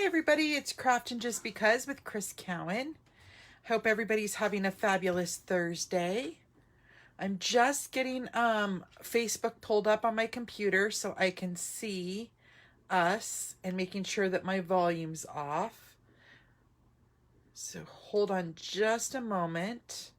Hi everybody, it's Craftin' Just Because with Chris Cowan. Hope everybody's having a fabulous Thursday. I'm just getting Facebook pulled up on my computer so I can see us and making sure that my volume's off. So hold on just a moment.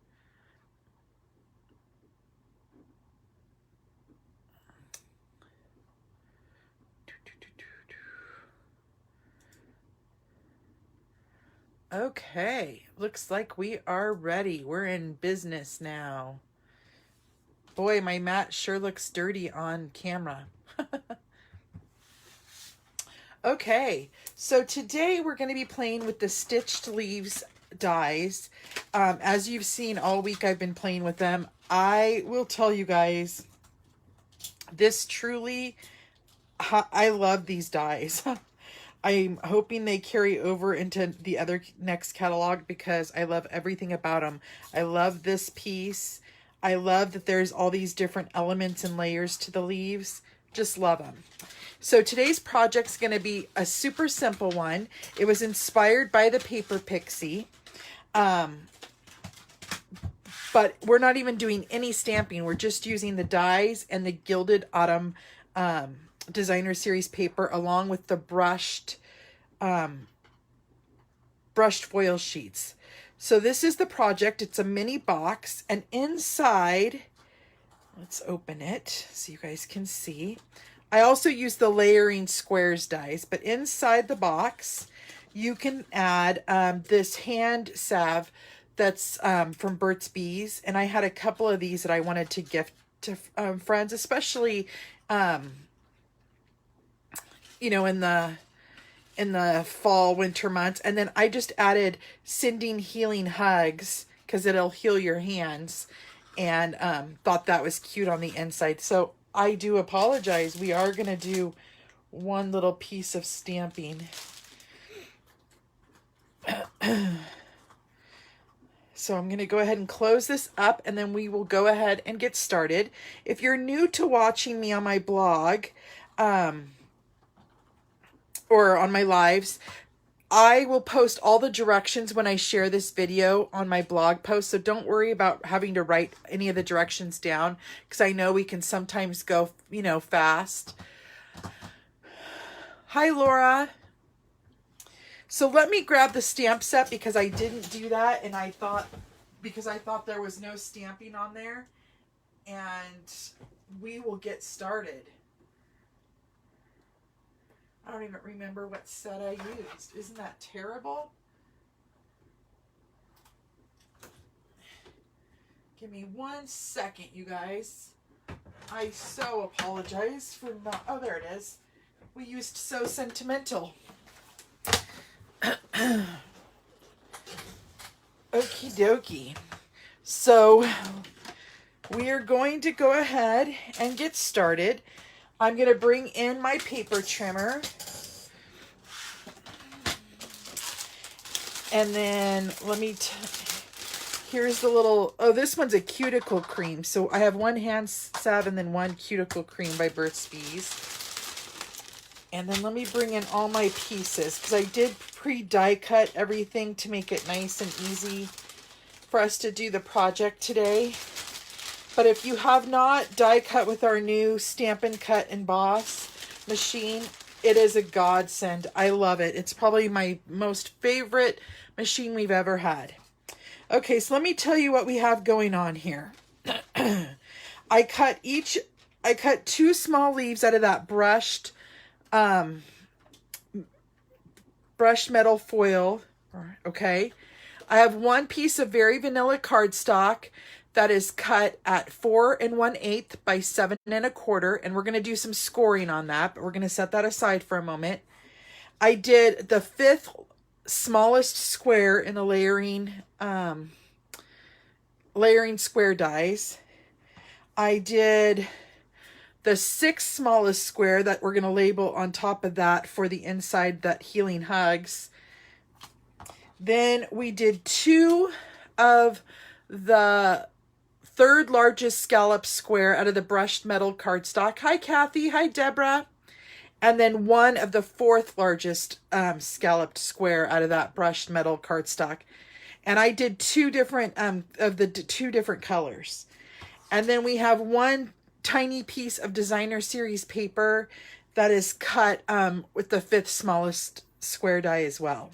Okay, looks like we are ready. We're in business now. Boy, my mat sure looks dirty on camera. Okay, so today we're going to be playing with the Stitched Leaves dies. As you've seen all week, I've been playing with them. I will tell you guys, this truly, I love these dies. I'm hoping they carry over into the other next catalog because I love everything about them. I love this piece. I love that there's all these different elements and layers to the leaves. Just love them. So today's project's going to be a super simple one. It was inspired by the Paper Pixie. But we're not even doing any stamping. We're just using the dies and the Gilded Autumn Designer Series paper along with the brushed foil sheets. So this is the project. It's a mini box, and inside, let's open it so you guys can see. I also use the Layering Squares dies, but inside the box, you can add this hand salve that's from Burt's Bees, and I had a couple of these that I wanted to gift to friends, especially you know, in the fall, winter months. And then I just added Sending Healing Hugs because it'll heal your hands, and thought that was cute on the inside. So I do apologize. We are going to do one little piece of stamping. So I'm going to go ahead and close this up, and then we will go ahead and get started. If you're new to watching me on my blog, or on my lives, I will post all the directions when I share this video on my blog post. So don't worry about having to write any of the directions down, because I know we can sometimes go, you know, fast. Hi, Laura. So let me grab the stamp set because I didn't do that, and I thought there was no stamping on there, and we will get started. I don't even remember what set I used. Isn't that terrible? Give me 1 second, you guys. I so apologize for not... Oh, there it is. We used So Sentimental. Okie dokie. So we are going to go ahead and get started. I'm going to bring in my paper trimmer. And then here's the little, oh, this one's a cuticle cream. So I have one hand salve and then one cuticle cream by Burt's Bees. And then let me bring in all my pieces, because I did pre-die cut everything to make it nice and easy for us to do the project today. But if you have not die cut with our new Stampin' Cut Emboss machine, it is a godsend. I love it. It's probably my most favorite machine we've ever had. Okay, so let me tell you what we have going on here. I cut 2 small leaves out of that brushed metal foil. Okay. I have 1 piece of very vanilla cardstock that is cut at 4 1/8 by 7 1/4, and we're going to do some scoring on that, but we're going to set that aside for a moment. I did the 5th smallest square in the layering square dies. I did the 6th smallest square that we're going to label on top of that for the inside, that Healing Hugs. Then we did 2 of the 3rd largest scallop square out of the brushed metal cardstock. Hi, Kathy. Hi, Deborah. and then one of the fourth largest scalloped square out of that brushed metal cardstock. And I did two different of the two different colors. And then we have one tiny piece of designer series paper that is cut with the fifth smallest square die as well.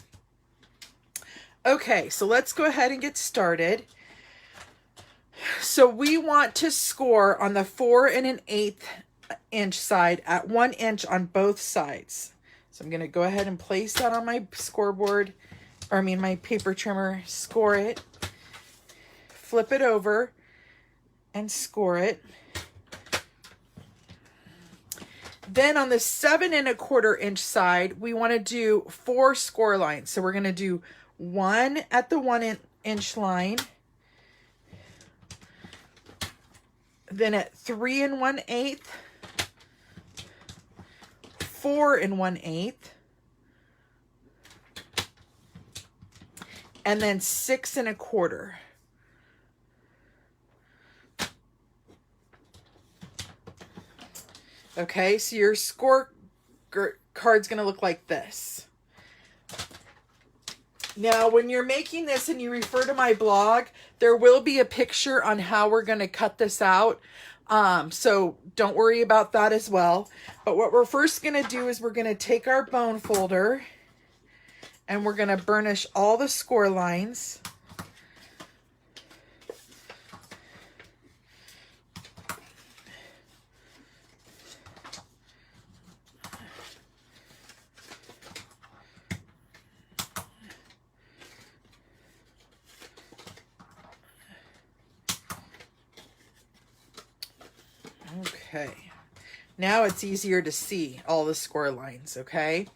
Okay, so let's go ahead and get started. So we want to score on the 4 1/8 inch side at 1 inch on both sides. So I'm going to go ahead and place that on my scoreboard, or I mean my paper trimmer, score it, flip it over, and score it. Then on the 7 1/4 inch side, we want to do 4 score lines. So we're going to do 1 at the 1 inch line, then at 3 1/8, 4 1/8, and then 6 1/4. Okay, so your score card's going to look like this. Now, when you're making this and you refer to my blog, there will be a picture on how we're going to cut this out. So don't worry about that as well. But what we're first going to do is we're going to take our bone folder and we're going to burnish all the score lines. Okay, now it's easier to see all the score lines, okay?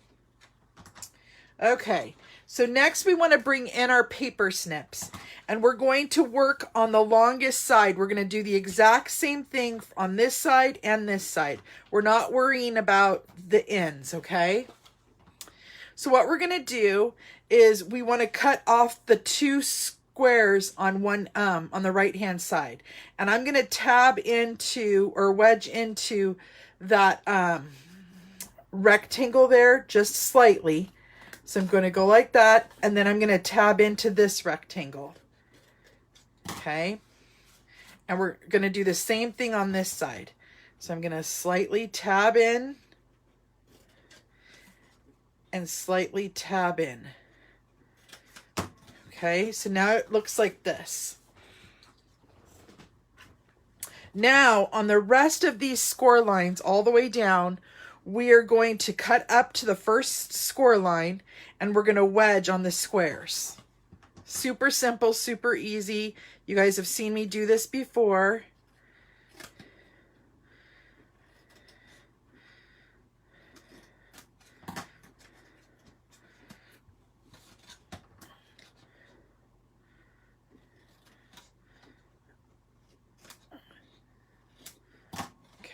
Okay, so next we want to bring in our paper snips, and we're going to work on the longest side. We're going to do the exact same thing on this side and this side. We're not worrying about the ends, okay? So what we're going to do is we want to cut off the 2 squares on one on the right hand side, and I'm going to tab into or wedge into that rectangle there just slightly. So I'm going to go like that, and then I'm going to tab into this rectangle. Okay, and we're going to do the same thing on this side. So I'm going to slightly tab in and slightly tab in. Okay, so now it looks like this. Now, on the rest of these score lines all the way down, we are going to cut up to the first score line, and we're going to wedge on the squares. Super simple, super easy. You guys have seen me do this before.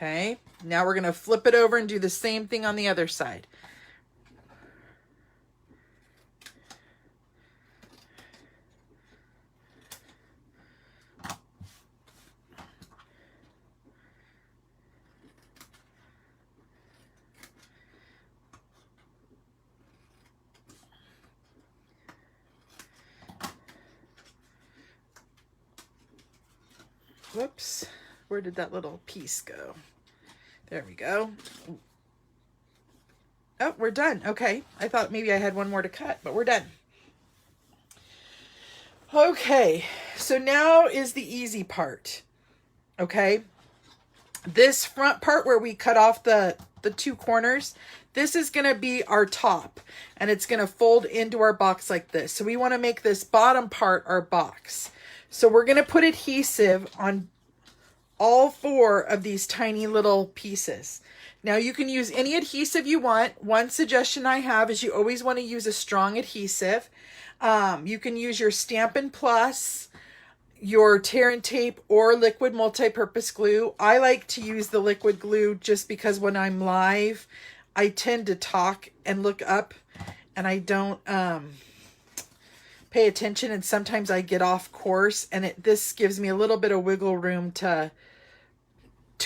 Okay, now we're going to flip it over and do the same thing on the other side. Whoops, where did that little piece go? There we go. Oh, we're done. Okay, I thought maybe I had one more to cut, but we're done. Okay, so now is the easy part. Okay, this front part where we cut off the 2 corners, this is going to be our top, and it's going to fold into our box like this. So we want to make this bottom part our box. So we're going to put adhesive on all 4 of these tiny little pieces. Now you can use any adhesive you want. One suggestion I have is you always want to use a strong adhesive. You can use your Stampin' Plus, your tear and tape, or liquid multi-purpose glue. I like to use the liquid glue just because when I'm live, I tend to talk and look up, and I don't pay attention, and sometimes I get off course, and this gives me a little bit of wiggle room to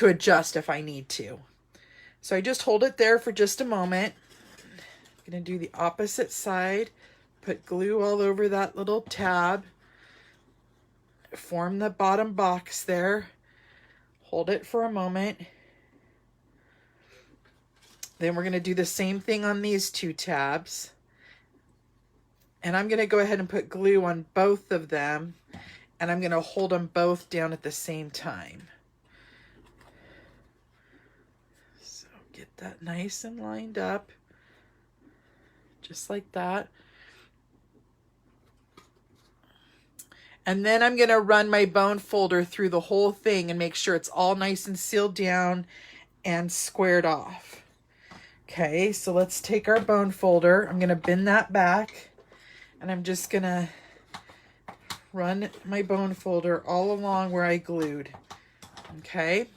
adjust if I need to. So I just hold it there for just a moment. I'm going to do the opposite side. Put glue all over that little tab. Form the bottom box there. Hold it for a moment. Then we're going to do the same thing on these two tabs. And I'm going to go ahead and put glue on both of them. And I'm going to hold them both down at the same time. So get that nice and lined up. Just like that. And then I'm going to run my bone folder through the whole thing and make sure it's all nice and sealed down and squared off. Okay, so let's take our bone folder. I'm going to bend that back, and I'm just going to run my bone folder all along where I glued. Okay.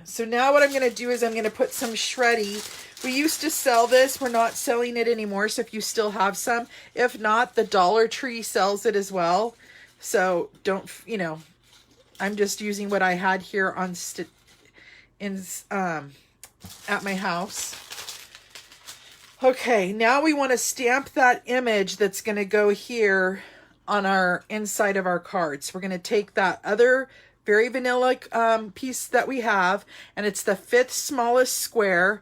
So now what I'm going to do is I'm going to put some Shreddy. We used to sell this. We're not selling it anymore. So if you still have some, if not, the Dollar Tree sells it as well. So don't, you know, I'm just using what I had here on at my house. Okay, now we want to stamp that image that's going to go here on our inside of our cards. We're going to take that other very vanilla piece that we have, and it's the 5th smallest square.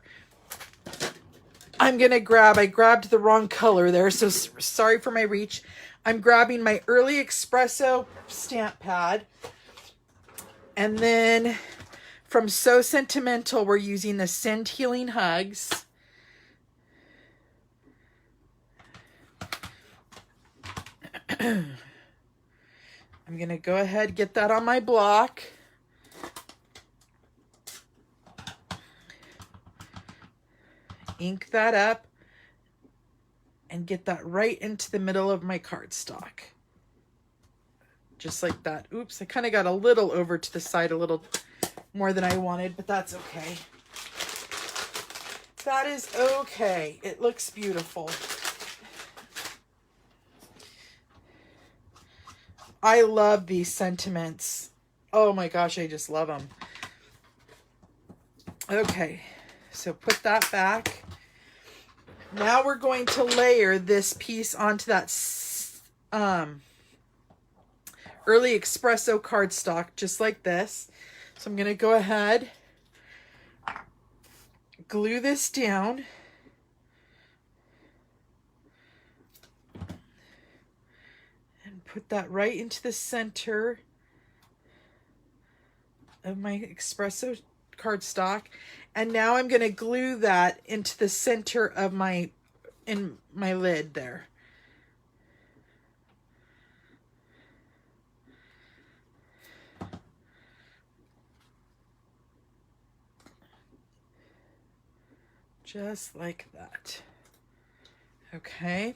I'm going to grab, I grabbed the wrong color there, so sorry for my reach. I'm grabbing my Early Espresso stamp pad. And then from So Sentimental, we're using the Send Healing Hugs. I'm going to go ahead, get that on my block. Ink that up and get that right into the middle of my cardstock. Just like that. Oops, I kind of got a little over to the side, a little more than I wanted, but that's okay. That is okay. It looks beautiful. I love these sentiments. Oh my gosh, I just love them. Okay, so put that back. Now we're going to layer this piece onto that Early Espresso cardstock, just like this. So I'm going to go ahead, glue this down. Put that right into the center of my espresso cardstock. And now I'm going to glue that into the center of my lid there. Just like that. Okay.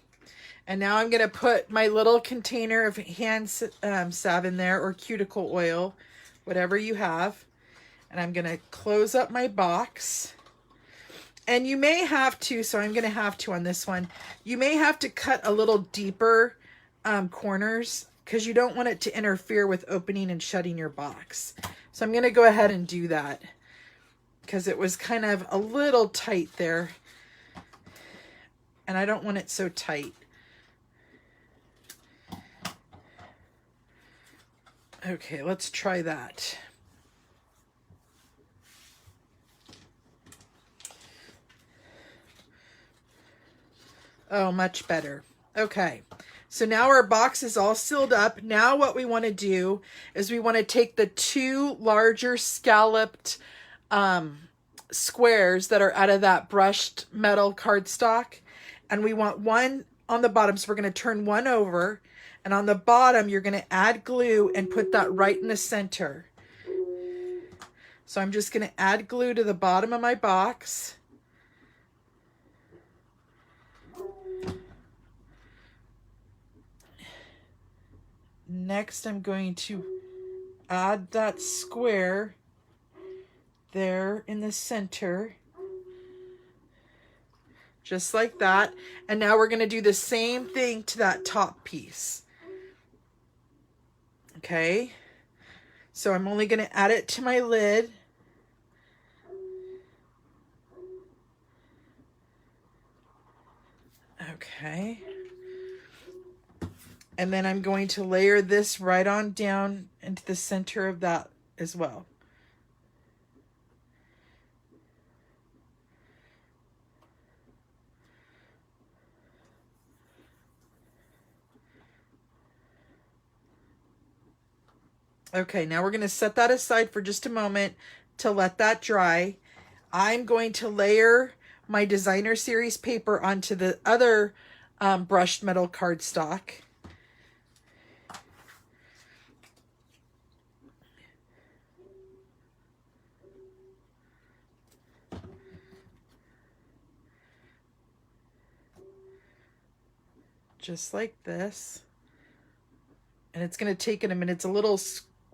And now I'm going to put my little container of hand salve in there, or cuticle oil, whatever you have. And I'm going to close up my box. And you may have to, so I'm going to have to on this one, you may have to cut a little deeper corners because you don't want it to interfere with opening and shutting your box. So I'm going to go ahead and do that because it was kind of a little tight there. And I don't want it so tight. Okay, let's try that. Oh, much better. Okay, so now our box is all sealed up. Now what we want to do is we want to take the 2 larger scalloped squares that are out of that brushed metal cardstock, and we want one on the bottom. So we're going to turn one over. And on the bottom, you're going to add glue and put that right in the center. So I'm just going to add glue to the bottom of my box. Next, I'm going to add that square there in the center. Just like that. And now we're going to do the same thing to that top piece. Okay, so I'm only going to add it to my lid. Okay. And then I'm going to layer this right on down into the center of that as well. Okay, now we're going to set that aside for just a moment to let that dry. I'm going to layer my designer series paper onto the other brushed metal cardstock. Just like this. And it's going to take it a minute. It's a little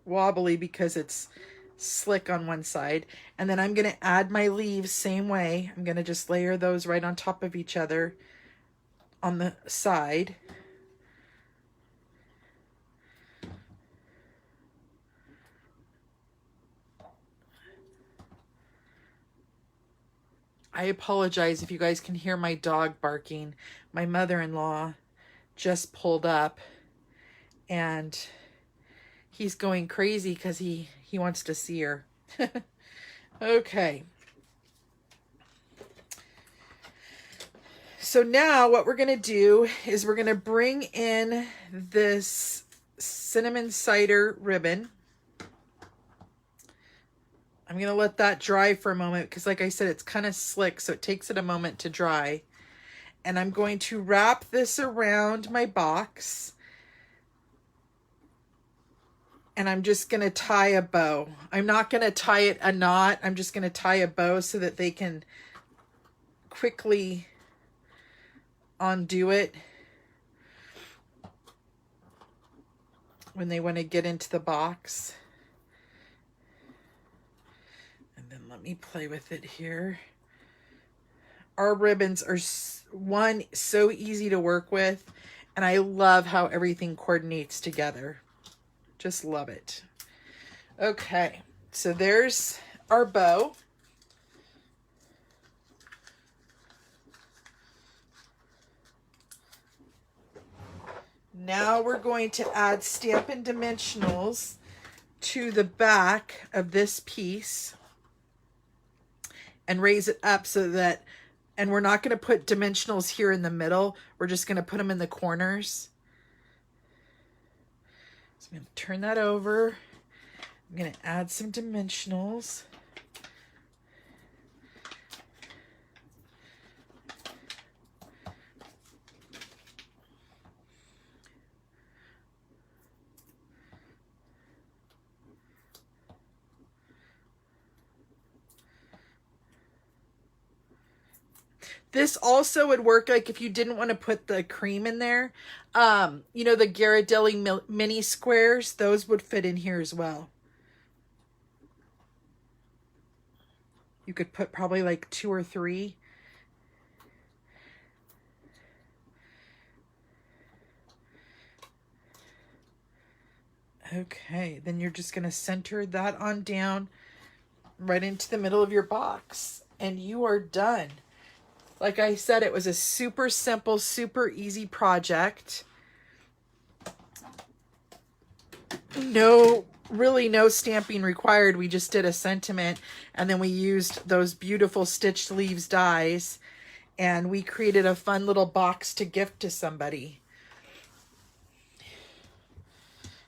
wobbly because it's slick on one side. And then I'm going to add my leaves same way. I'm going to just layer those right on top of each other on the side. I apologize if you guys can hear my dog barking. My mother-in-law just pulled up and he's going crazy because he wants to see her. Okay. So now what we're going to do is we're going to bring in this cinnamon cider ribbon. I'm going to let that dry for a moment because like I said, it's kind of slick, so it takes it a moment to dry. And I'm going to wrap this around my box. And I'm just going to tie a bow. I'm not going to tie it a knot. I'm just going to tie a bow so that they can quickly undo it when they want to get into the box. And then let me play with it here. Our ribbons are, one, so easy to work with, and I love how everything coordinates together. Just love it. Okay, so there's our bow. Now we're going to add Stampin' Dimensionals to the back of this piece and raise it up so that, and we're not going to put dimensionals here in the middle. We're just going to put them in the corners. So I'm going to turn that over. I'm going to add some dimensionals. This also would work like if you didn't want to put the cream in there. You know, the Ghirardelli mini squares, those would fit in here as well. You could put probably like 2 or 3. Okay, then you're just going to center that on down right into the middle of your box and you are done. Like I said, it was a super simple, super easy project. Really no stamping required. We just did a sentiment and then we used those beautiful stitched leaves dies and we created a fun little box to gift to somebody.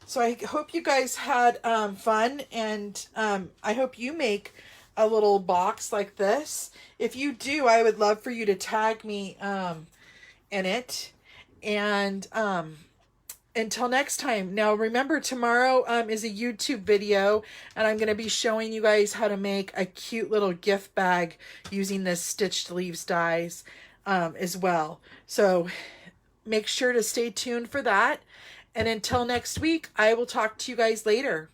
So I hope you guys had fun, and I hope you make a little box like this. If you do, I would love for you to tag me in it. And until next time. Now remember, tomorrow is a YouTube video, and I'm going to be showing you guys how to make a cute little gift bag using this stitched leaves dies as well. So make sure to stay tuned for that. And until next week, I will talk to you guys later.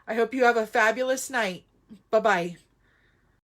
I hope you have a fabulous night. Bye-bye.